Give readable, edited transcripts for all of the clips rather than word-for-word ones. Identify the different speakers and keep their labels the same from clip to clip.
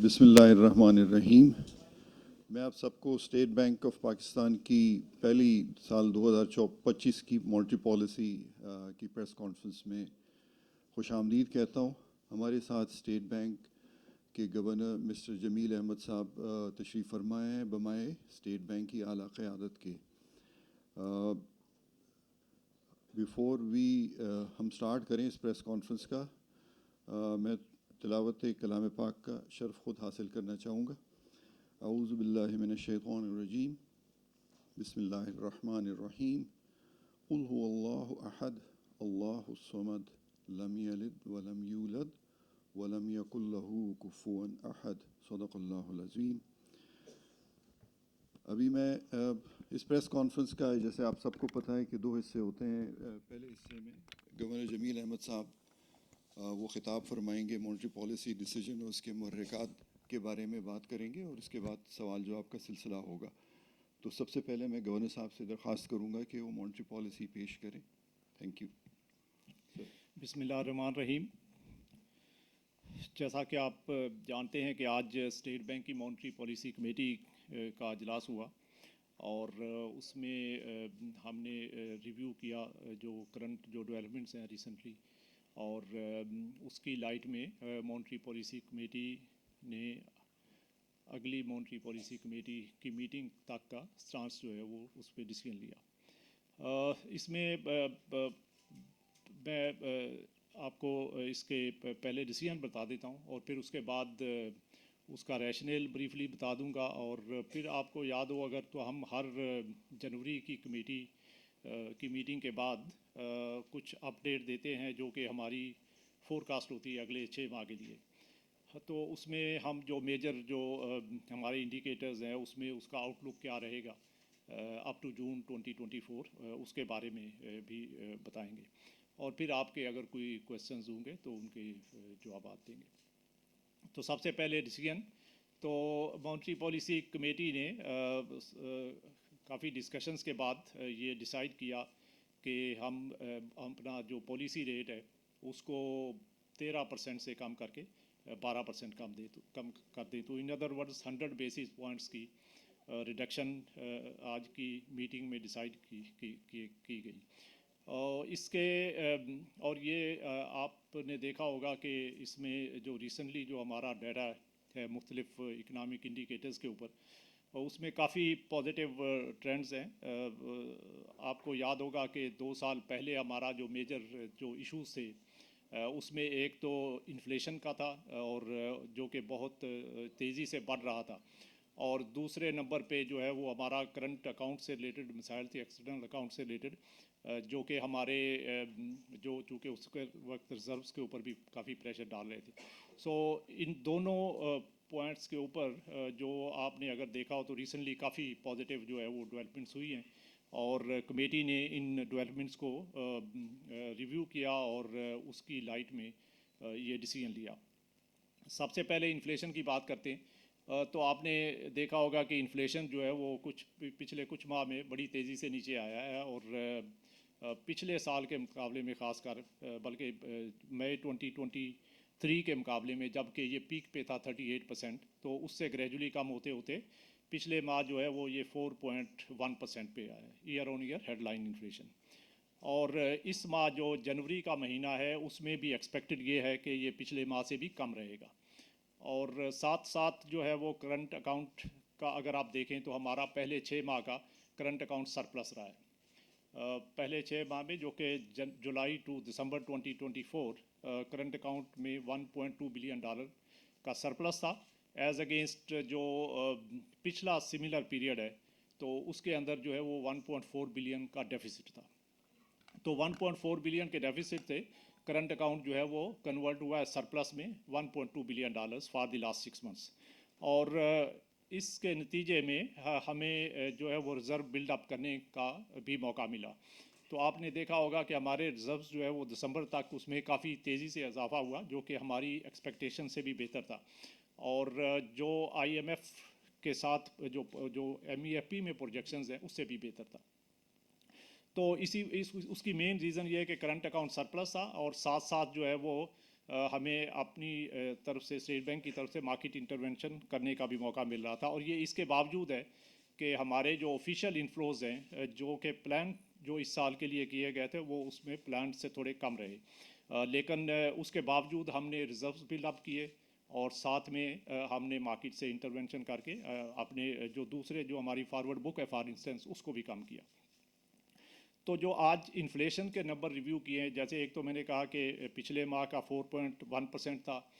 Speaker 1: बिस्मिल्लाहिर्रहमानिर्रहीम। मैं आप सबको स्टेट बैंक ऑफ पाकिस्तान की पहली साल 2025 की मॉनेटरी पॉलिसी की प्रेस कॉन्फ्रेंस में खुशामदीद कहता हूँ। हमारे साथ स्टेट बैंक के गवर्नर मिस्टर जमील अहमद साहब तशरीफ़ फरमाए हैं बमाए स्टेट बैंक की आला क़यादत के। बिफ़ोर वी हम स्टार्ट करें इस प्रेस कॉन्फ्रेंस का, मैं तिलावत कलाम पाक का शर्फ ख़ुद हासिल करना चाहूँगा। औज़ु बिल्लाहि मिनश्शैतानिर्रजीम, बिस्मिल्लाहिर्रहमानिर्रहीम। क़ुल हुवल्लाहु अहद, अल्लाहुस समद, लम यलिद वलम यूलद वलम यकुल लहू कुफ़ुवन अहद। सदक़ल्लाहुल अज़ीम। अभी मैं इस प्रेस कॉन्फ्रेंस का, जैसे आप सबको पता है कि दो हिस्से होते हैं। पहले हिस्से में गवर्नर जमील अहमद साहब वो ख़िताब फरमाएंगे, मॉनेटरी पॉलिसी डिसीजन और उसके मुहर्रिकात के बारे में बात करेंगे और उसके बाद सवाल जवाब का सिलसिला होगा। तो सबसे पहले मैं गवर्नर साहब से दरख्वास्त करूँगा कि वो मॉनेटरी पॉलिसी पेश करें। Thank you.
Speaker 2: बिस्मिल्लाहिर्रहमानिर्रहीम। जैसा कि आप जानते हैं कि आज स्टेट बैंक की मॉनेटरी पॉलिसी कमेटी का अजलास हुआ और उसमें हमने रिव्यू किया जो करंट जो डेवलपमेंट्स हैं रिसेंटली, और उसकी लाइट में मॉनेटरी पॉलिसी कमेटी ने अगली मॉनेटरी पॉलिसी कमेटी की मीटिंग तक का स्टांस जो है वो उस पर डिसीजन लिया। इसमें मैं आपको इसके पहले डिसीजन बता देता हूँ और फिर उसके बाद उसका रैशनल ब्रीफली बता दूंगा, और फिर आपको याद हो अगर तो हम हर जनवरी की कमेटी की मीटिंग के बाद कुछ अपडेट देते हैं जो कि हमारी फोरकास्ट होती है अगले 6 माह के लिए। तो उसमें हम जो मेजर जो हमारे इंडिकेटर्स हैं उसमें उसका आउटलुक क्या रहेगा अप टू जून 2024 उसके बारे में भी बताएंगे, और फिर आपके अगर कोई क्वेश्चंस होंगे तो उनके जवाब देंगे। तो सबसे पहले डिसीजन, तो मॉनेटरी पॉलिसी कमेटी ने काफ़ी डिस्कशंस के बाद ये डिसाइड किया कि हम अपना जो पॉलिसी रेट है उसको 13% से कम करके 12% कम कर दें। तो in other words 100 basis points की रिडक्शन आज की मीटिंग में डिसाइड की गई। इसके और ये आपने देखा होगा कि इसमें जो रिसेंटली जो हमारा डाटा है मुख्तलिफ इकनॉमिक इंडिकेटर्स के ऊपर, उसमें काफ़ी पॉजिटिव ट्रेंड्स हैं। आपको याद होगा कि 2 साल पहले हमारा जो मेजर जो इश्यूज थे उसमें एक तो इन्फ्लेशन का था और जो कि बहुत तेज़ी से बढ़ रहा था, और दूसरे नंबर पे जो है वो हमारा करंट अकाउंट से रिलेटेड मिसाइल थी, एक्सटर्नल अकाउंट से रिलेटेड, जो कि हमारे जो चूँकि उसके वक्त रिजर्व्स के ऊपर भी काफ़ी प्रेशर डाल रहे थे। सो इन दोनों पॉइंट्स के ऊपर जो आपने अगर देखा हो तो रिसेंटली काफ़ी पॉजिटिव जो है वो डेवलपमेंट्स हुई हैं, और कमेटी ने इन डेवलपमेंट्स को रिव्यू किया और उसकी लाइट में ये डिसीजन लिया। सबसे पहले इन्फ्लेशन की बात करते हैं। तो आपने देखा होगा कि इन्फ्लेशन जो है वो पिछले कुछ माह में बड़ी तेज़ी से नीचे आया है, और पिछले साल के मुकाबले में ख़ासकर बल्कि मई 2023 के मुकाबले में जबकि ये पीक पे था 38%, तो उससे ग्रेजुअली कम होते होते पिछले माह जो है वो ये 4.1% पे आया है year on year headline inflation. और इस माह जो जनवरी का महीना है उसमें भी एक्सपेक्टेड ये है कि ये पिछले माह से भी कम रहेगा। और साथ साथ जो है वो करंट अकाउंट का अगर आप देखें तो हमारा पहले 6 माह का करंट अकाउंट सरप्लस रहा है। पहले 6 माह में जो कि जुलाई टू दिसंबर 2024 करंट अकाउंट में $1.2 बिलियन का सरप्लस था, एज अगेंस्ट जो पिछला सिमिलर पीरियड है तो उसके अंदर जो है वो 1.4 बिलियन का डेफिसिट था। तो 1.4 बिलियन के डेफिसिट थे, करंट अकाउंट जो है वो कन्वर्ट हुआ है सरप्लस में $1.2 billion for the last 6 months. और इसके नतीजे में हमें जो है वो रिज़र्व बिल्डअप करने का भी मौका मिला। तो आपने देखा होगा कि हमारे रिजर्व्स जो है वो दिसंबर तक उसमें काफ़ी तेज़ी से इजाफा हुआ, जो कि हमारी एक्सपेक्टेशन से भी बेहतर था, और जो IMF के साथ जो MEFP में प्रोजेक्शंस हैं उससे भी बेहतर था। तो उसकी मेन रीज़न ये है कि करंट अकाउंट सरप्लस था, और साथ साथ जो है वो हमें अपनी तरफ से स्टेट बैंक की तरफ से मार्केट इंटरवेंशन करने का भी मौका मिल रहा था। और ये इसके बावजूद है कि हमारे जो ऑफिशियल इन्फ्लोज हैं जो कि प्लान जो इस साल के लिए किए गए थे वो उसमें प्लान से थोड़े कम रहे, लेकिन उसके बावजूद हमने रिजर्व्स बिल्डअप किए और साथ में हमने मार्केट से इंटरवेंशन करके अपने जो दूसरे जो हमारी फॉरवर्ड बुक है फॉर इंस्टेंस उसको भी कम किया। तो जो आज इन्फ्लेशन के नंबर रिव्यू किए हैं, जैसे एक तो मैंने कहा कि पिछले माह का 4.1% था,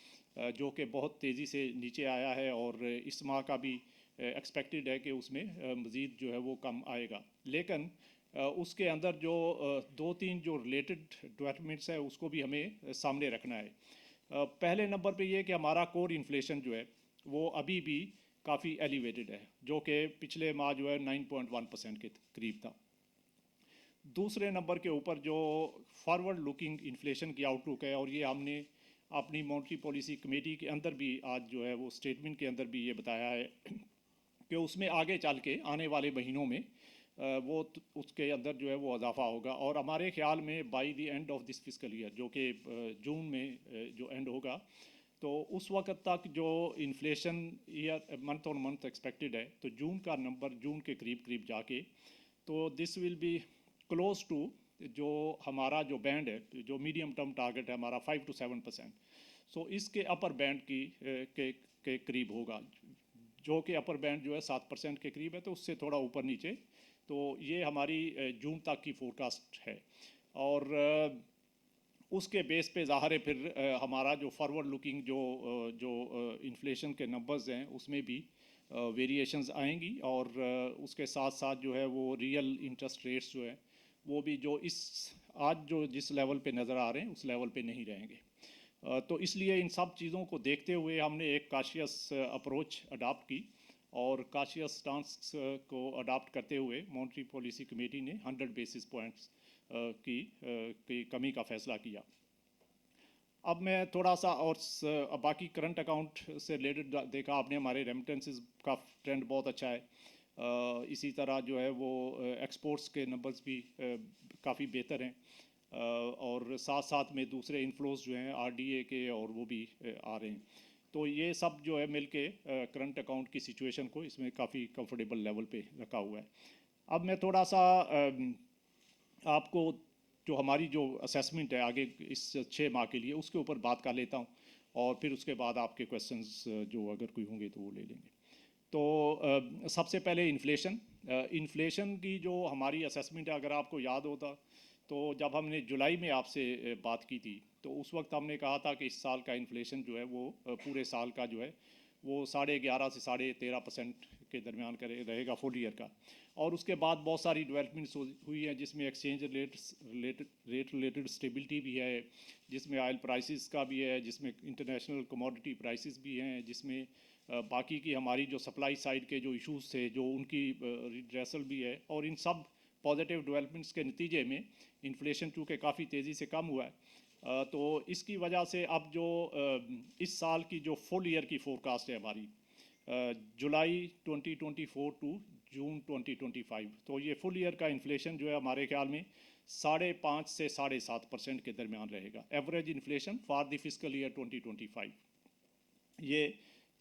Speaker 2: जो कि बहुत तेज़ी से नीचे आया है और इस माह का भी एक्सपेक्टेड है कि उसमें मज़ीद जो है वो कम आएगा। लेकिन उसके अंदर जो दो तीन जो रिलेटेड डेवलपमेंट्स है उसको भी हमें सामने रखना है। पहले नंबर पे ये कि हमारा कोर इन्फ्लेशन जो है वो अभी भी काफ़ी एलिवेटेड है, जो कि पिछले माह जो है 9.1% के करीब था। दूसरे नंबर के ऊपर जो फॉरवर्ड लुकिंग इन्फ्लेशन की आउटलुक है, और ये हमने अपनी मॉनेटरी पॉलिसी कमेटी के अंदर भी आज जो है वो स्टेटमेंट के अंदर भी ये बताया है कि उसमें आगे चल के आने वाले महीनों में वो उसके अंदर जो है वो इजाफा होगा। और हमारे ख्याल में by the end of this fiscal year, जो कि जून में जो एंड होगा, तो उस वक्त तक जो inflation year month on month expected है, तो जून का नंबर जून के करीब करीब जाके तो this will be close to जो हमारा जो बैंड है, जो मीडियम टर्म टारगेट है हमारा 5 to 7%, सो इसके अपर बैंड की के करीब होगा, जो कि अपर बैंड जो है 7% के करीब है, तो उससे थोड़ा ऊपर नीचे। तो ये हमारी जून तक की फोरकास्ट है। और उसके बेस पे ज़ाहिर है फिर हमारा जो फॉरवर्ड लुकिंग जो इन्फ्लेशन के नंबर्स हैं उसमें भी वेरिएशंस आएंगी। और उसके साथ साथ जो है वो रियल इंटरेस्ट रेट्स जो है वो भी जो इस आज जो जिस लेवल पे नज़र आ रहे हैं उस लेवल पे नहीं रहेंगे। तो इसलिए इन सब चीज़ों को देखते हुए हमने एक काशियस अप्रोच अडाप्ट की, और काशियस स्टांस को अडाप्ट करते हुए मॉनेटरी पॉलिसी कमेटी ने 100 बेसिस पॉइंट्स की कमी का फैसला किया। अब मैं थोड़ा सा और बाकी करंट अकाउंट से रिलेटेड देखा आपने, हमारे रेमिटेंसेस का ट्रेंड बहुत अच्छा है। इसी तरह जो है वो एक्सपोर्ट्स के नंबर्स भी काफ़ी बेहतर हैं, और साथ साथ में दूसरे इन्फ्लोज जो हैं आरडीए के और वो भी आ रहे हैं। तो ये सब जो है मिलके करंट अकाउंट की सिचुएशन को इसमें काफ़ी कंफर्टेबल लेवल पे रखा हुआ है। अब मैं थोड़ा सा आपको जो हमारी जो असेसमेंट है आगे इस 6 माह के लिए उसके ऊपर बात कर लेता हूँ, और फिर उसके बाद आपके क्वेश्चंस जो अगर कोई होंगे तो वो ले लेंगे। तो सबसे पहले इन्फ्लेशन की जो हमारी असेसमेंट है, अगर आपको याद होता तो जब हमने जुलाई में आपसे बात की थी तो उस वक्त हमने कहा था कि इस साल का इन्फ्लेशन जो है वो पूरे साल का जो है वो 11.5 से 13.5% के दरमियान करे रहेगा फुल ईयर का। और उसके बाद बहुत सारी डेवलपमेंट्स हुई हैं, जिसमें एक्सचेंज रेट रिलेटेड स्टेबिलिटी भी है, जिसमें ऑयल प्राइसेस का भी है, जिसमें इंटरनेशनल कमोडिटी प्राइसेस भी हैं, जिसमें बाकी की हमारी जो सप्लाई साइड के जो इश्यूज थे जो उनकी रिड्रेसल भी है। और इन सब पॉजिटिव डेवलपमेंट्स के नतीजे में इन्फ्लेशन चूँकि काफ़ी तेज़ी से कम हुआ है, तो इसकी वजह से अब जो इस साल की जो फुल ईयर की फोरकास्ट है हमारी जुलाई 2024 टू जून 2025, तो ये फुल ईयर का इन्फ्लेशन जो है हमारे ख्याल में 5.5 से 7.5% के दरमियान रहेगा। Average inflation for the fiscal year 2025 ये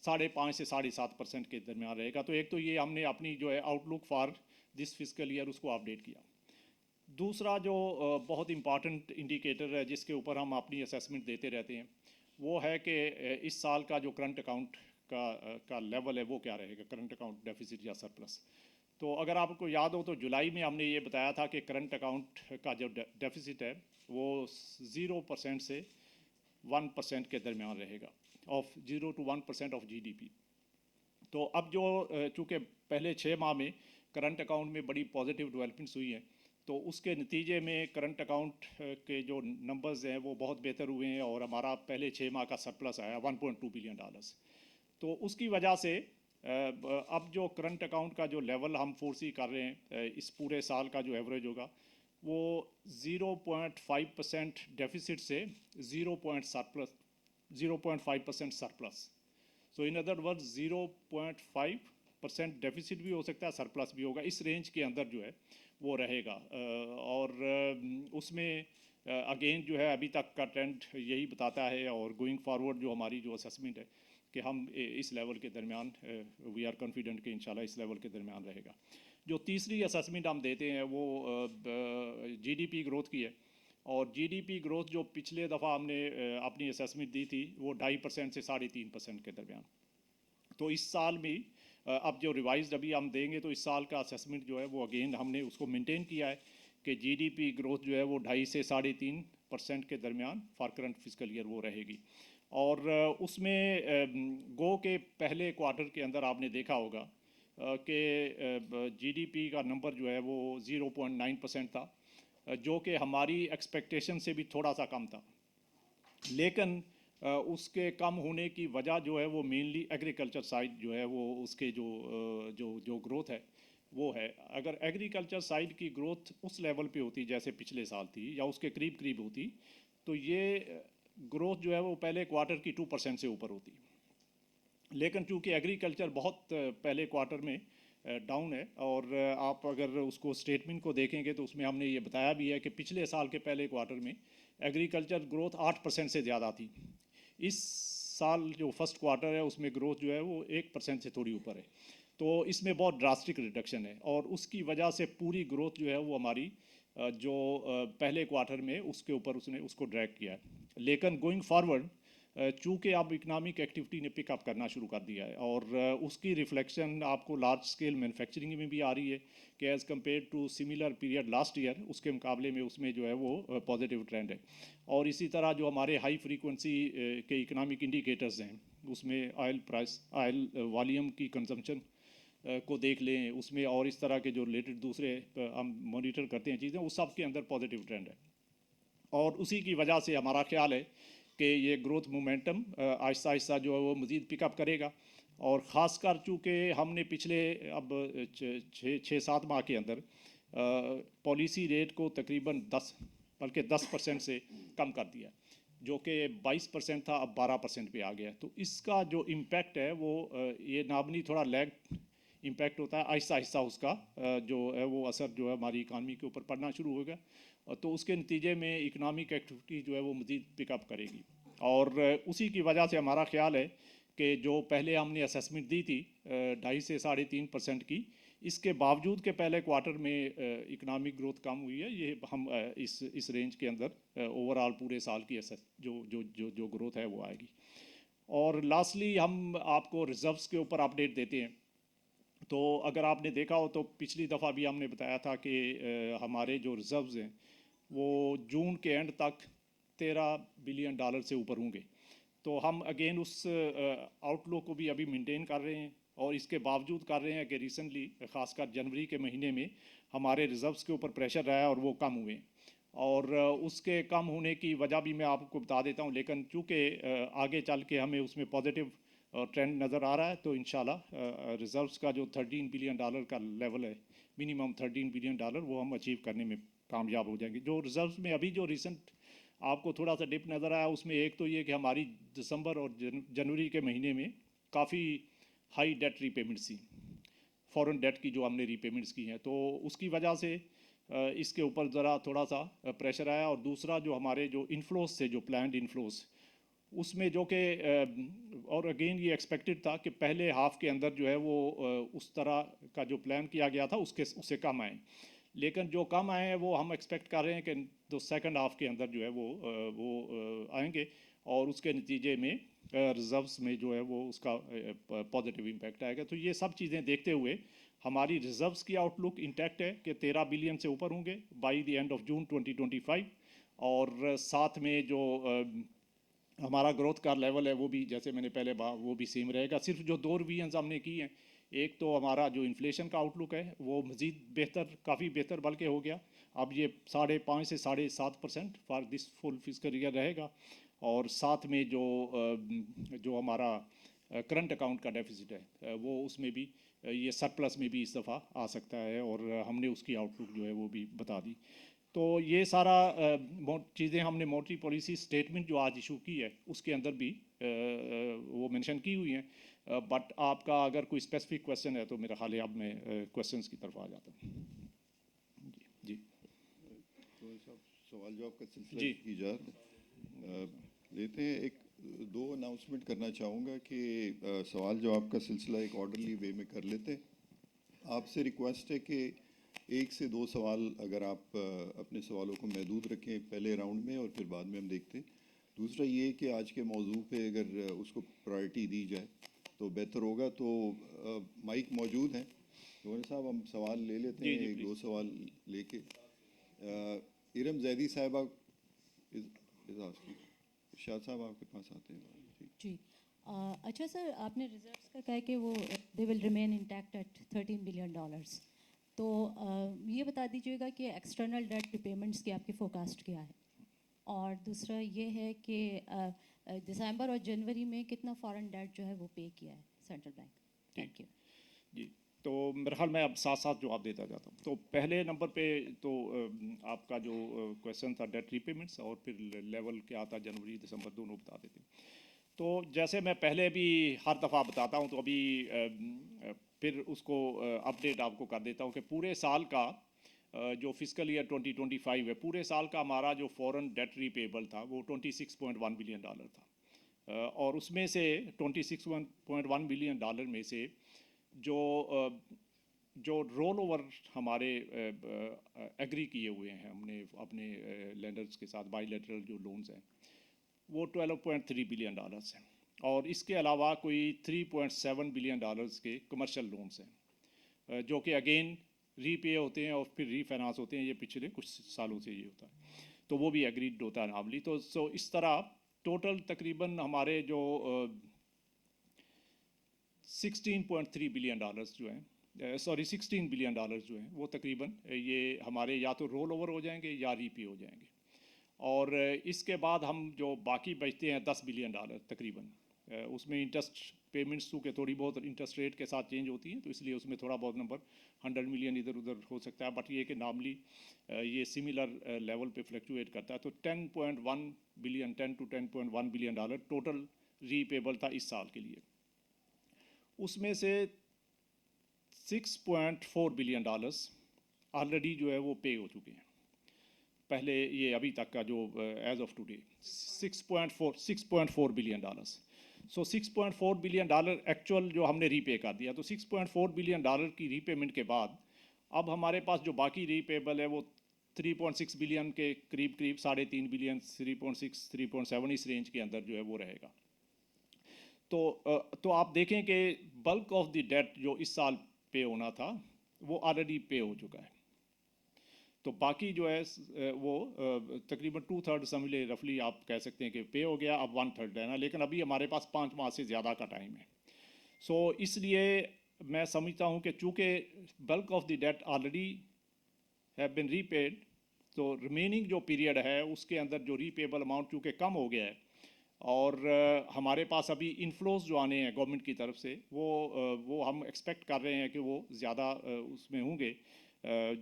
Speaker 2: 5.5 से 7.5% के दरमियान रहेगा। तो एक तो ये हमने अपनी जो है outlook for this fiscal year उसको अपडेट किया। दूसरा जो बहुत इंपॉर्टेंट इंडिकेटर है जिसके ऊपर हम अपनी असेसमेंट देते रहते हैं वो है कि इस साल का जो करंट अकाउंट का लेवल है वो क्या रहेगा, करंट अकाउंट डेफिसिट या सरप्लस। तो अगर आपको याद हो तो जुलाई में हमने ये बताया था कि करंट अकाउंट का जो डेफिसिट है वो 0% से 1% के दरमियान रहेगा, ऑफ 0 to 1% ऑफ जीडीपी। तो अब जो चूँकि पहले 6 माह में करंट अकाउंट में बड़ी पॉजिटिव डेवलपमेंट्स हुई हैं, तो उसके नतीजे में करंट अकाउंट के जो नंबर्स हैं वो बहुत बेहतर हुए हैं, और हमारा पहले 6 माह का सरप्लस आया $1.2 बिलियन। तो उसकी वजह से अब जो करंट अकाउंट का जो लेवल हम फोर्सी कर रहे हैं इस पूरे साल का जो एवरेज होगा वो 0.5% डेफिसिट से 0.5% surplus. So in other word 0.5% deficit भी हो सकता है, सरप्लस भी होगा, इस रेंज के अंदर जो है वो रहेगा। और उसमें अगेन जो है अभी तक का ट्रेंड यही बताता है, और गोइंग फॉरवर्ड जो हमारी जो असेसमेंट है कि हम इस लेवल के दरमियान वी आर कॉन्फिडेंट कि इंशाल्लाह इस लेवल के दरमियान रहेगा। जो तीसरी असेसमेंट हम देते हैं वो जीडीपी ग्रोथ की है, और जीडीपी ग्रोथ जो पिछले दफ़ा हमने अपनी असेसमेंट दी थी वो 2.5% से 3.5% के दरमियान। तो इस साल में अब जो रिवाइज अभी हम देंगे तो इस साल का असेसमेंट जो है वो अगेन हमने उसको मेंटेन किया है कि जीडीपी ग्रोथ जो है वो 2.5 से 3.5% के दरमियान फॉर करंट फिजिकल ईयर वो रहेगी। और उसमें गो के पहले क्वार्टर के अंदर आपने देखा होगा कि जीडीपी का नंबर जो है वो 0.9% था, जो कि हमारी एक्सपेक्टेशन से भी थोड़ा सा कम था। लेकिन उसके कम होने की वजह जो है वो मेनली एग्रीकल्चर साइड जो है वो उसके जो ग्रोथ है वो है। अगर एग्रीकल्चर साइड की ग्रोथ उस लेवल पे होती जैसे पिछले साल थी या उसके करीब करीब होती, तो ये ग्रोथ जो है वो पहले क्वार्टर की 2% से ऊपर होती। लेकिन चूंकि एग्रीकल्चर बहुत पहले क्वार्टर में डाउन है, और आप अगर उसको स्टेटमेंट को देखेंगे तो उसमें हमने ये बताया भी है कि पिछले साल के पहले क्वार्टर में एग्रीकल्चर ग्रोथ 8% से ज़्यादा थी। इस साल जो फर्स्ट क्वार्टर है उसमें ग्रोथ जो है वो 1% से थोड़ी ऊपर है। तो इसमें बहुत ड्रास्टिक रिडक्शन है, और उसकी वजह से पूरी ग्रोथ जो है वो हमारी जो पहले क्वार्टर में उसके ऊपर उसने उसको ड्रैग किया है। लेकिन गोइंग फॉरवर्ड चूँकि अब इकनॉमिक एक्टिविटी ने पिकअप करना शुरू कर दिया है, और उसकी रिफ्लेक्शन आपको लार्ज स्केल मैन्युफैक्चरिंग में भी आ रही है कि as compared to similar period last year उसके मुकाबले में उसमें जो है वो पॉजिटिव ट्रेंड है। और इसी तरह जो हमारे हाई फ्रीक्वेंसी के इकनॉमिक इंडिकेटर्स हैं उसमें ऑयल प्राइस, ऑयल वॉल्यूम की कंजम्पशन को देख लें उसमें, और इस तरह के जो रिलेटेड दूसरे हम मॉनिटर करते हैं चीज़ें, उस सब के अंदर पॉजिटिव ट्रेंड है। और उसी की वजह से हमारा ख्याल है कि ये ग्रोथ मोमेंटम आहिस्ता आहिस्ता जो है वो मज़ीद पिकअप करेगा। और ख़ासकर चूँकि हमने पिछले अब 6-7 माह के अंदर पॉलिसी रेट को तकरीबन 10% से कम कर दिया, जो कि 22% था अब 12% पे आ गया। तो इसका जो इम्पैक्ट है वो ये नाबनी थोड़ा लैग इम्पैक्ट होता है, आहिस्ता आहिस्ता उसका जो है वो असर जो है हमारी इकानमी के ऊपर पड़ना शुरू होगा, तो उसके नतीजे में इकनॉमिक एक्टिविटी जो है वो मज़ीद पिकअप करेगी। और उसी की वजह से हमारा ख्याल है कि जो पहले हमने असेसमेंट दी थी 2.5 से 3.5% की, इसके बावजूद के पहले क्वार्टर में इकनॉमिक ग्रोथ कम हुई है, ये हम इस रेंज के अंदर ओवरऑल पूरे साल की जो ग्रोथ है वो आएगी। और लास्टली हम आपको रिजर्व्स के ऊपर अपडेट देते हैं। तो अगर आपने देखा हो तो पिछली दफ़ा भी हमने बताया था कि हमारे जो रिजर्व्स हैं वो जून के एंड तक $13 बिलियन से ऊपर होंगे। तो हम अगेन उस आउटलुक को भी अभी मेंटेन कर रहे हैं, और इसके बावजूद कर रहे हैं कि रिसेंटली ख़ासकर जनवरी के महीने में हमारे रिजर्व्स के ऊपर प्रेशर रहा है और वो कम हुए। और उसके कम होने की वजह भी मैं आपको बता देता हूँ, लेकिन चूँकि आगे चल के हमें उसमें पॉजिटिव ट्रेंड नज़र आ रहा है, तो इंशाल्लाह रिजर्व्स का जो $13 बिलियन का लेवल है, मिनिमम $13 बिलियन, वो हम अचीव करने में कामयाब हो जाएंगे। जो रिजर्व्स में अभी जो रिसेंट आपको थोड़ा सा डिप नज़र आया उसमें एक तो ये कि हमारी दिसंबर और जनवरी के महीने में काफ़ी हाई डेट रीपेमेंट्स थी, फॉरेन डेट की जो हमने रीपेमेंट्स की हैं, तो उसकी वजह से इसके ऊपर ज़रा थोड़ा सा प्रेशर आया। और दूसरा जो हमारे जो इन्फ्लोस थे, जो प्लान्ड इन्फ्लोस, उसमें जो कि और अगेन ये एक्सपेक्टेड था कि पहले हाफ के अंदर जो है वो उस तरह का जो प्लान किया गया था उससे कम आए, लेकिन जो कम आए हैं वो हम एक्सपेक्ट कर रहे हैं कि तो सेकंड हाफ के अंदर जो है वो आएंगे, और उसके नतीजे में रिजर्व्स में जो है वो उसका पॉजिटिव इम्पैक्ट आएगा। तो ये सब चीज़ें देखते हुए हमारी रिजर्व्स की आउटलुक इंटैक्ट है कि 13 बिलियन से ऊपर होंगे by the end of June 2025। और साथ में जो हमारा ग्रोथ का लेवल है वो भी जैसे मैंने पहले वो भी सेम रहेगा। सिर्फ जो 2 रिवीजन्स हमने की हैं, एक तो हमारा जो इन्फ्लेशन का आउटलुक है वो मज़ीद बेहतर, काफ़ी बेहतर बल्कि हो गया, अब ये 5.5 से 7.5% for this full fiscal year रहेगा। और साथ में जो हमारा करंट अकाउंट का डेफिसिट है वो उसमें भी ये सरप्लस में भी इस दफ़ा आ सकता है, और हमने उसकी आउटलुक जो है वो भी बता दी। तो ये सारा चीज़ें हमने मॉनेटरी पॉलिसी स्टेटमेंट जो आज इशू की है उसके अंदर भी वो मेंशन की हुई हैं। बट आपका अगर कोई स्पेसिफिक क्वेश्चन है तो मेरा ख्याल है अब मैं क्वेश्चंस की तरफ आ जाता हूँ। जी।
Speaker 1: तो साहब सवाल जवाब का सिलसिला
Speaker 2: जी।
Speaker 1: की जा लेते हैं। एक दो अनाउंसमेंट करना चाहूँगा कि सवाल जवाब का सिलसिला एक ऑर्डरली वे में कर लेते हैं। आपसे रिक्वेस्ट है कि एक से दो सवाल अगर आप अपने सवालों को महदूद रखें पहले राउंड में, और फिर बाद में हम देखते हैं। दूसरा ये कि आज के मौजू पे अगर उसको प्रायोरिटी दी जाए तो बेहतर होगा। तो माइक मौजूद हैं गवर्नर साहब, हम सवाल ले लेते हैं।
Speaker 2: जी,
Speaker 1: एक दो
Speaker 2: प्लीज़।
Speaker 1: सवाल लेके इरम जैदी साहिबा शाह साहब आपके पास आते हैं जी।
Speaker 3: जी अच्छा सर, आपने रिजर्व्स का कहा कि वो they will remain intact at $13 billion. तो ये बता दीजिएगा कि एक्सटर्नल डेट रिपेमेंट्स की आपकी फोरकास्ट क्या है, और दूसरा ये है कि दिसंबर और जनवरी में कितना फॉरेन डेट जो है वो पे किया है सेंट्रल बैंक। Thank you.
Speaker 2: जी, तो मेरे ख्याल में अब साथ साथ जवाब देता जाता हूँ। तो पहले नंबर पे तो आपका जो क्वेश्चन था डेट रीपेमेंट्स, और फिर लेवल क्या था जनवरी दिसंबर दोनों बता देते हैं। तो जैसे मैं पहले भी हर दफ़ा बताता हूँ, तो अभी फिर उसको अपडेट आपको कर देता हूँ कि पूरे साल का जो फिजिकल ईयर 2025 है, पूरे साल का हमारा जो फॉरेन डेट रीपेबल था वो $26.1 बिलियन था। और उसमें से $26.1 बिलियन में से जो जो रोल ओवर हमारे एग्री किए हुए हैं हमने अपने लेंडर्स के साथ, बाईलेटरल जो लोन्स हैं, वो $12.3 बिलियन हैं। और इसके अलावा कोई $3.7 बिलियन के कमर्शियल लोन्स हैं, जो कि अगेन रीपे होते हैं और फिर रीफाइनेंस होते हैं। ये पिछले कुछ सालों से ये होता है, तो वो भी एग्रीड होता है नामली। तो सो इस तरह टोटल तकरीबन हमारे जो 16.3 बिलियन जो हैं, सॉरी 16 बिलियन जो हैं, वो तकरीबन ये हमारे या तो रोल ओवर हो जाएंगे या रीपे हो जाएंगे। और इसके बाद हम जो बाकी बचते हैं $10 बिलियन तकरीबन, उसमें इंटरेस्ट पेमेंट्स चूँकि थोड़ी बहुत इंटरेस्ट रेट के साथ चेंज होती हैं, तो इसलिए उसमें थोड़ा बहुत नंबर 100 मिलियन इधर उधर हो सकता है, बट ये कि नामली ये सिमिलर लेवल पे फ्लक्चुएट करता है। तो 10.1 billion, 10 to 10.1 billion total repayable था इस साल के लिए। उसमें से $6.4 बिलियन ऑलरेडी जो है वो पे हो चुके हैं। पहले ये अभी तक का जो as of today 6.4 billion. So $6.4 billion actual जो हमने रीपे कर दिया। तो $6.4 बिलियन की रीपेमेंट के बाद अब हमारे पास जो बाकी रीपेबल है वो 3.6 बिलियन के करीब करीब, 3.5 बिलियन, 3.6, 3.7 इस रेंज के अंदर जो है वो रहेगा। तो आप देखें कि बल्क ऑफ द डेट जो इस साल पे होना था वो ऑलरेडी पे हो चुका है। तो बाकी जो है वो तकरीबन 2/3 समझ ले, रफली आप कह सकते हैं कि पे हो गया। अब 1/3 है ना, लेकिन अभी हमारे पास 5 माह से ज़्यादा का टाइम है। सो इसलिए मैं समझता हूँ कि चूँकि bulk of the debt already have been repaid, तो रिमेनिंग जो पीरियड है उसके अंदर जो रीपेबल अमाउंट चूँकि कम हो गया है, और हमारे पास अभी इनफ्लोज जो आने हैं गवर्नमेंट की तरफ से वो हम एक्सपेक्ट कर रहे हैं कि वो ज़्यादा उसमें होंगे,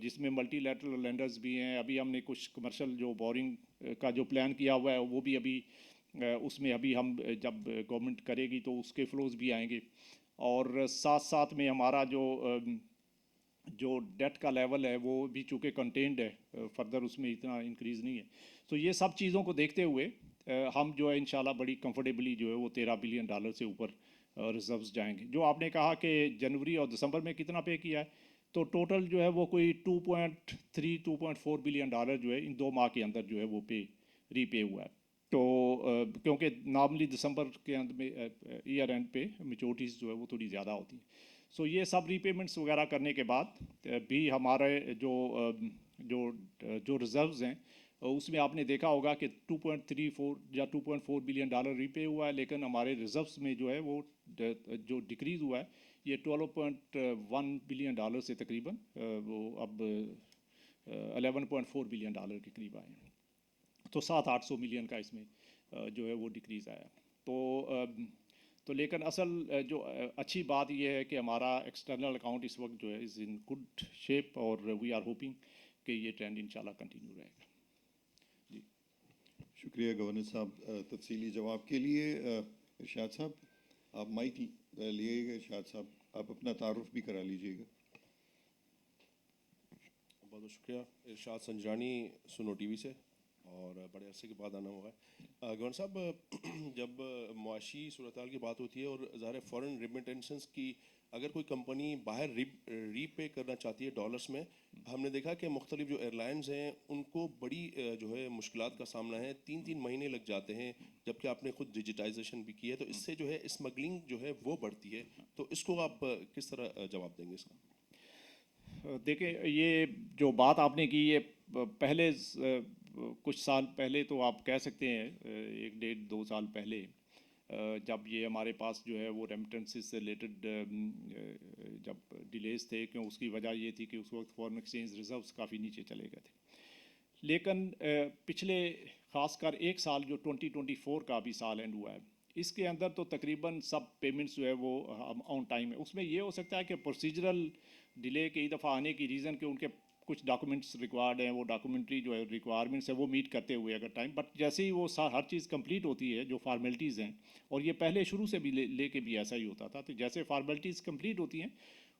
Speaker 2: जिसमें मल्टीलैटरल लेंडर्स भी हैं। अभी हमने कुछ कमर्शियल जो बोरिंग का जो प्लान किया हुआ है वो भी अभी उसमें अभी हम जब गवर्नमेंट करेगी तो उसके फ्लोज भी आएंगे। और साथ साथ में हमारा जो डेट का लेवल है वो भी चूँकि कंटेन्ड है, फर्दर उसमें इतना इंक्रीज़ नहीं है। तो ये सब चीज़ों को देखते हुए हम जो है इंशाल्लाह बड़ी कंफर्टेबली जो है वो $13 बिलियन से ऊपर रिजर्व्स जाएंगे। जो आपने कहा कि जनवरी और दिसंबर में कितना पे किया है, तो टोटल जो है वो कोई 2.3, $2.4 बिलियन जो है इन 2 माह के अंदर जो है वो रीपे हुआ है। तो क्योंकि नॉर्मली दिसंबर के अंत में ईयर एंड पे मेच्योरिटीज़ जो है वो थोड़ी ज़्यादा होती हैं। सो ये सब रीपेमेंट्स वगैरह करने के बाद भी हमारे जो रिजर्व्स हैं उसमें आपने देखा होगा कि 2.34 या $2.4 बिलियन रीपे हुआ है, लेकिन हमारे रिजर्व्स में जो है वो जो डिक्रीज़ हुआ है ये $12.1 बिलियन से तकरीबन वो अब $11.4 बिलियन के करीब आए हैं। तो 700-800 मिलियन का इसमें जो है वो डिक्रीज़ आया। तो लेकिन असल जो अच्छी बात यह है कि हमारा एक्सटर्नल अकाउंट इस वक्त जो है इज़ इन गुड शेप, और वी आर होपिंग कि ये ट्रेंड इंशाल्लाह कंटिन्यू रहेगा। जी,
Speaker 1: शुक्रिया गवर्नर साहब तफसीली जवाब के लिए। इरशाद साहब आप माइक लिएगा। इरशाद साहब आप अपना तारुफ भी करा लीजिएगा।
Speaker 4: बहुत बहुत शुक्रिया। इरशाद संजरानी, सुनो टीवी से। और बड़े अरसे के बाद आना हुआ है। गवर्नर साहब, जब मुआशी सूरत हाल की बात होती है और ज़ाहिर फ़ॉरेन रेमिटेंसेस की अगर कोई कंपनी बाहर रीपे करना चाहती है डॉलर्स में, हमने देखा कि मुख्तलिफ जो एयरलाइंस हैं उनको बड़ी जो है मुश्किलात का सामना है, 3-3 महीने लग जाते हैं, जबकि आपने खुद डिजिटाइजेशन भी की है, तो इससे जो है स्मगलिंग जो है वो बढ़ती है। तो इसको आप किस तरह जवाब देंगे इसका?
Speaker 2: देखिए, ये जो बात आपने की, ये पहले कुछ साल पहले तो आप कह सकते हैं 1-1.5-2 साल पहले, जब ये हमारे पास जो है वो रेमिटेंसेस से रिलेटेड जब डिलेज थे, क्यों उसकी वजह ये थी कि उस वक्त फॉरेन एक्सचेंज रिजर्व्स काफ़ी नीचे चले गए थे। लेकिन पिछले खासकर एक साल जो 2024 का अभी साल एंड हुआ है, इसके अंदर तो तकरीबन सब पेमेंट्स जो है वो ऑन टाइम है। उसमें ये हो सकता है कि प्रोसीजरल डिले कई दफ़ा आने की रीज़न के उनके कुछ डॉक्यूमेंट्स रिक्वायर्ड हैं, वो डॉक्यूमेंट्री जो है रिक्वायरमेंट्स है वो मीट करते हुए अगर टाइम, बट जैसे ही वो हर चीज़ कंप्लीट होती है, जो फार्मेलिटीज़ हैं, और ये पहले शुरू से भी लेके भी ऐसा ही होता था, तो जैसे फार्मेलिटीज़ कंप्लीट होती हैं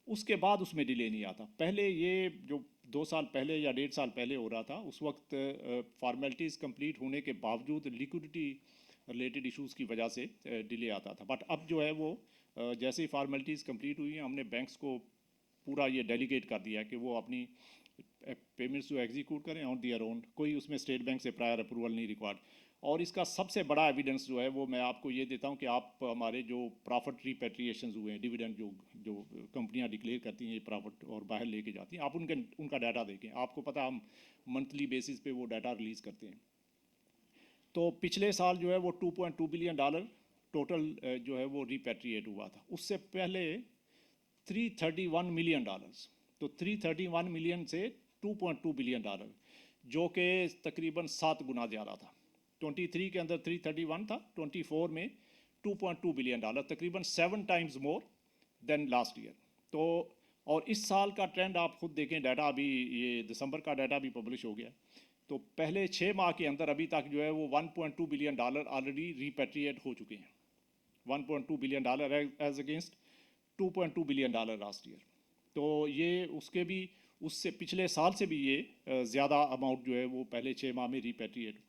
Speaker 2: उसके बाद उसमें डिले नहीं आता। पहले ये जो 2 साल पहले या 1.5 साल पहले हो रहा था, उस वक्त फार्मेलिटीज़ कंप्लीट होने के बावजूद लिक्विडिटी रिलेटेड इश्यूज़ की वजह से डिले आता था। बट अब जो है वो जैसे ही फार्मेलिटीज़ कंप्लीट हुई हैं, हमने बैंक्स को पूरा ये डेलीगेट कर दिया है कि वो अपनी पेमेंट्स जो एग्जीक्यूट करें ऑन दियर ओन, कोई उसमें स्टेट बैंक से प्रायर अप्रूवल नहीं रिक्वायर्ड। और इसका सबसे बड़ा एविडेंस जो है वो मैं आपको ये देता हूँ कि आप हमारे जो प्रॉफिट रिपेट्रिएशन हुए हैं, डिविडेंड जो कंपनियां डिक्लेयर करती हैं ये प्रॉफिट और बाहर लेके जाती हैं, आप उनका डाटा देखें, आपको पता हम मंथली बेसिस पे वो डाटा रिलीज़ करते हैं। तो पिछले साल जो है वो $2.2 बिलियन टोटल जो है वो रिपेट्रिएट हुआ था। उससे पहले $331 मिलियन, तो 331 मिलियन से $2.2 बिलियन, जो कि तकरीबन 7 गुना ज़्यादा था। 23 के अंदर 331 था, 24 में $2.2 बिलियन, तकरीबन 7 times more than last year. तो और इस साल का ट्रेंड आप खुद देखें, डाटा अभी ये दिसंबर का डाटा भी पब्लिश हो गया, तो पहले 6 माह के अंदर अभी तक जो है वो $1.2 बिलियन ऑलरेडी रिपेट्रिएट हो चुके हैं। $1.2 billion as against $2.2 billion last year. तो ये उसके भी उससे पिछले साल से भी ये ज़्यादा अमाउंट जो है वो पहले 6 माह में रिपेट्रिएट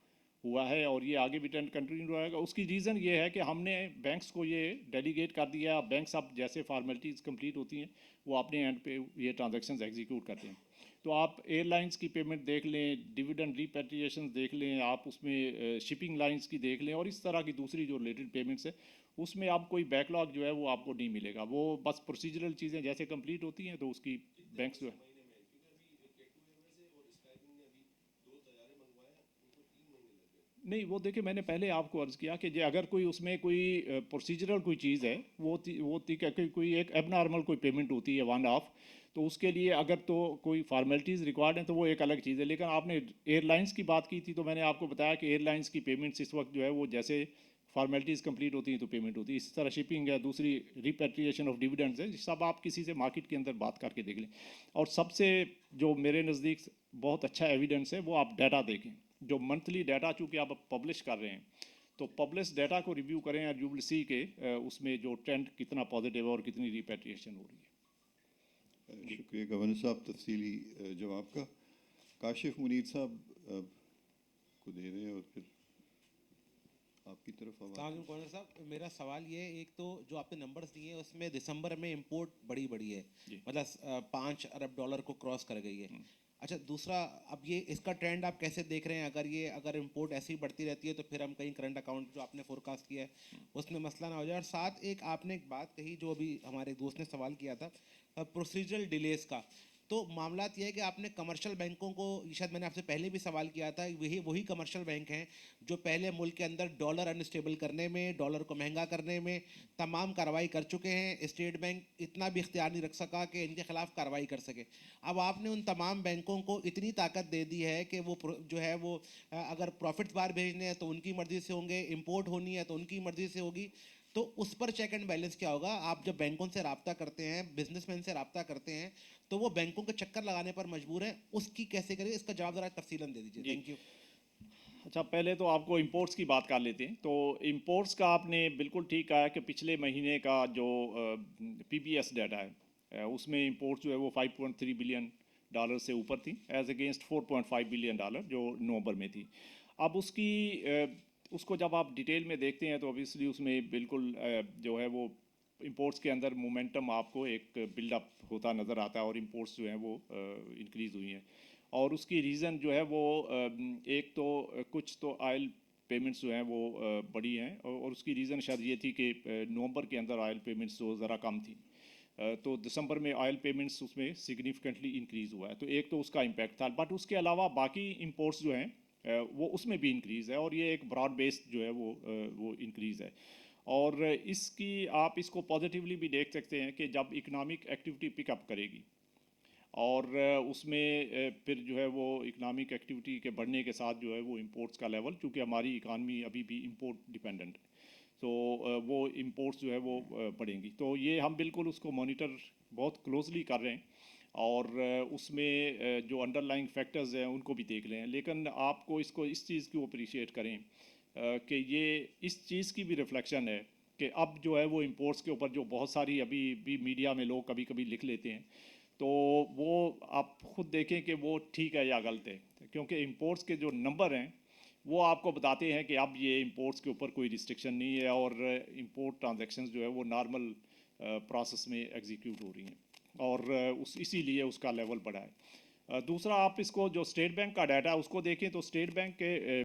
Speaker 2: हुआ है, और ये आगे भी ट्रेंड कंटिन्यू रहेगा। उसकी रीज़न ये है कि हमने बैंक्स को ये डेलीगेट कर दिया। बैंक्स अब जैसे फार्मेलिटीज़ कंप्लीट होती हैं वो अपने एंड पे ये ट्रांजैक्शंस एग्जीक्यूट करते हैं। तो आप एयरलाइंस की पेमेंट देख लें, डिविडेंड रिपेट्रिएशन देख लें, आप उसमें शिपिंग लाइंस की देख लें, और इस तरह की दूसरी जो रिलेटेड पेमेंट्स है उसमें आप कोई बैकलॉग जो है वो आपको नहीं मिलेगा। वो बस प्रोसीजरल चीज़ें जैसे कंप्लीट होती हैं तो उसकी बैंक्स जो है नहीं, वो देखिए मैंने पहले आपको अर्ज़ किया कि अगर कोई उसमें कोई प्रोसीजरल कोई चीज़ है, कोई एक एबनॉर्मल कोई पेमेंट होती है वन ऑफ, तो उसके लिए अगर तो कोई फार्मेलिटीज़ रिक्वायर्ड हैं तो वो एक अलग चीज़ है। लेकिन आपने एयरलाइंस की बात की थी, तो मैंने आपको बताया कि एयरलाइंस की पेमेंट्स इस वक्त जो है वो जैसे फार्मेलिटीज़ कंप्लीट होती हैं तो पेमेंट होती है। इसी तरह शिपिंग है, दूसरी रिपेट्रिएशन ऑफ डिविडेंड्स है, सब आप किसी से मार्केट के अंदर बात करके देख लें। और सबसे जो मेरे नज़दीक बहुत अच्छा एविडेंस है वो आप डाटा देखें, जो मंथली डाटा चूँकि आप पब्लिश कर रहे हैं, तो पब्लिश डाटा को रिव्यू करें और यू विल सी के उसमें जो ट्रेंड कितना पॉजिटिव है और कितनी रिपेट्रिएशन हो रही है।
Speaker 1: शुक्रिया गवर्नर साहब तफसीली जवाब का। काशिफ मुनीर साहब को दे रहे हैं और फिर आपकी तरफ आवाज़।
Speaker 5: गवर्नर साहब, मेरा सवाल ये है, एक तो जो आपने नंबर्स दिए हैं उसमें दिसंबर में इंपोर्ट बड़ी है, मतलब $5 अरब को क्रॉस कर गई है। अच्छा, दूसरा, अब ये इसका ट्रेंड आप कैसे देख रहे हैं? अगर इंपोर्ट ऐसे ही बढ़ती रहती है तो फिर हम कहीं करंट अकाउंट जो आपने फोरकास्ट किया है उसमें मसला ना हो जाए। और साथ आपने एक बात कही जो अभी हमारे दोस्त ने सवाल किया था प्रोसीजरल डिलेज का, तो मामला ये है कि आपने कमर्शियल बैंकों को, शायद मैंने आपसे पहले भी सवाल किया था, वही कमर्शियल बैंक हैं जो पहले मुल्क के अंदर डॉलर अनस्टेबल करने में, डॉलर को महंगा करने में तमाम कार्रवाई कर चुके हैं। स्टेट बैंक इतना भी इख्तियार नहीं रख सका कि इनके खिलाफ कार्रवाई कर सके। अब आपने उन तमाम बैंकों को इतनी ताकत दे दी है कि वो जो है वो अगर प्रॉफिट्स बाहर भेजने हैं तो उनकी मर्ज़ी से होंगे, इम्पोर्ट होनी है तो उनकी मर्ज़ी से होगी। तो उस पर चेक एंड बैलेंस क्या होगा? आप जब बैंकों से रब्ता करते हैं, बिजनेसमैन से रब्ता करते हैं, तो वो बैंकों के चक्कर लगाने पर मजबूर है, उसकी कैसे करें? इसका जवाब ज़रा तफसीलन दे दीजिए। Thank you.
Speaker 2: अच्छा, पहले तो आपको इंपोर्ट्स की बात कर लेते हैं। तो इंपोर्ट्स का आपने बिल्कुल ठीक कहा कि पिछले महीने का जो पीबीएस डाटा है उसमें इंपोर्ट्स जो है वो $5.3 बिलियन से ऊपर थी, एज अगेंस्ट $4.5 बिलियन जो नवंबर में थी। अब उसको जब आप डिटेल में देखते हैं तो ऑब्वियसली उसमें बिल्कुल जो है वो इंपोर्ट्स के अंदर मोमेंटम आपको एक बिल्डअप होता नज़र आता है और इंपोर्ट्स जो हैं वो इंक्रीज़ हुई हैं और उसकी रीज़न जो है वो एक तो कुछ तो ऑयल पेमेंट्स जो हैं वो बढ़ी हैं और उसकी रीज़न शायद ये थी कि नवंबर के अंदर ऑयल पेमेंट्स जो ज़रा कम थी तो दिसंबर में ऑयल पेमेंट्स उसमें सिग्निफिकेंटली इंक्रीज़ हुआ है तो एक तो उसका इम्पैक्ट था बट उसके अलावा बाकी इंपोर्ट्स जो हैं वो उसमें भी इंक्रीज़ है और ये एक ब्रॉड बेस्ड जो है वो इंक्रीज़ है और इसकी आप इसको पॉजिटिवली भी देख सकते हैं कि जब इकोनॉमिक एक्टिविटी पिकअप करेगी और उसमें फिर जो है वो इकोनॉमिक एक्टिविटी के बढ़ने के साथ जो है वो इंपोर्ट्स का लेवल चूँकि हमारी इकानमी अभी भी इंपोर्ट डिपेंडेंट है तो वो इंपोर्ट्स जो है वो बढ़ेंगी तो ये हम बिल्कुल उसको मॉनिटर बहुत क्लोजली कर रहे हैं और उसमें जो अंडरलाइंग फैक्टर्स हैं उनको भी देख लें लेकिन आपको इसको इस चीज़ को अप्रिशिएट करें कि ये इस चीज़ की भी रिफ्लेक्शन है कि अब जो है वो इंपोर्ट्स के ऊपर जो बहुत सारी अभी भी मीडिया में लोग कभी कभी लिख लेते हैं तो वो आप खुद देखें कि वो ठीक है या गलत है क्योंकि इंपोर्ट्स के जो नंबर हैं वो आपको बताते हैं कि अब ये इंपोर्ट्स के ऊपर कोई रिस्ट्रिक्शन नहीं है और इंपोर्ट ट्रांजैक्शंस जो है वो नॉर्मल प्रोसेस में एग्जीक्यूट हो रही हैं और इसीलिए उसका लेवल बढ़ा है दूसरा आप इसको जो स्टेट बैंक का डाटा है उसको देखें तो स्टेट बैंक के